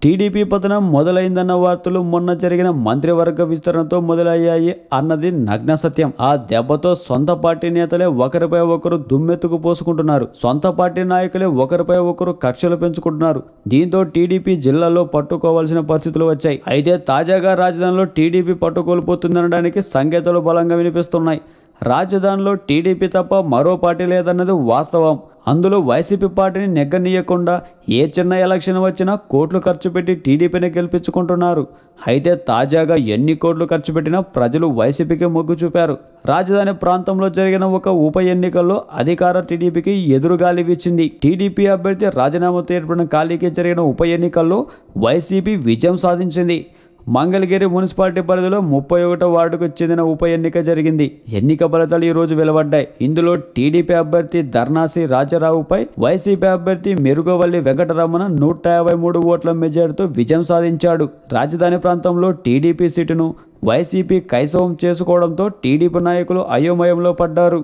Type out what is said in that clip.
TDP పతనం మొదలైందన్న వార్తలు మొన్న జరిగిన మంత్రివర్గ విస్తరణతో మొదలయ్యాయి అన్నది నగ్న సత్యం. ఆ దెబ్బతో సొంత పార్టీ నేతలే ఒకరిపై ఒకరు దుమ్మెత్తుకు పోసుకుంటున్నారు. సొంత పార్టీ నాయకులే ఒకరిపై ఒకరు కక్షలు పెంచుకుంటున్నారు. దీంతో టీడీపీ జిల్లాలో పట్టుకోవాల్సిన పరిస్థితులు వచ్చాయి. అయితే తాజాగా రాజధానిలో టీడీపీ పట్టుకోల్పోతుందనడానికి సంకేతాలు బలంగా వినిపిస్తున్నాయి. రాజధానిలో టీడీపీ తప్ప మరో పార్టీ లేదన్నది వాస్తవం. అందులో వైసీపీ పార్టీని నెగ్గనీయకుండా ఏ చిన్న ఎలక్షన్ వచ్చినా కోట్లు ఖర్చు పెట్టి టీడీపీని గెలిపించుకుంటున్నారు. అయితే తాజాగా ఎన్ని కోట్లు ఖర్చు పెట్టినా ప్రజలు వైసీపీకి మొగ్గు చూపారు. రాజధాని ప్రాంతంలో జరిగిన ఒక ఉప ఎన్నికల్లో అధికార టీడీపీకి ఎదురుగాలి వీచింది. టీడీపీ అభ్యర్థి రాజీనామాతో ఏర్పడిన ఖాళీకి జరిగిన ఉప ఎన్నికల్లో వైసీపీ విజయం సాధించింది. మంగళగిరి మున్సిపాలిటీ పరిధిలో 31వ వార్డుకు చెందిన ఉప ఎన్నిక జరిగింది. ఎన్నిక ఫలితాలు ఈ రోజు వెలువడ్డాయి. ఇందులో టీడీపీ అభ్యర్థి ధర్నాసి రాజారావుపై వైసీపీ అభ్యర్థి మెరుగవల్లి వెంకటరమణ 153 ఓట్ల మెజార్టీతో విజయం సాధించాడు. రాజధాని ప్రాంతంలో టీడీపీ సీటును వైసీపీ కైవసం చేసుకోవడంతో టీడీపీ నాయకులు అయోమయంలో పడ్డారు.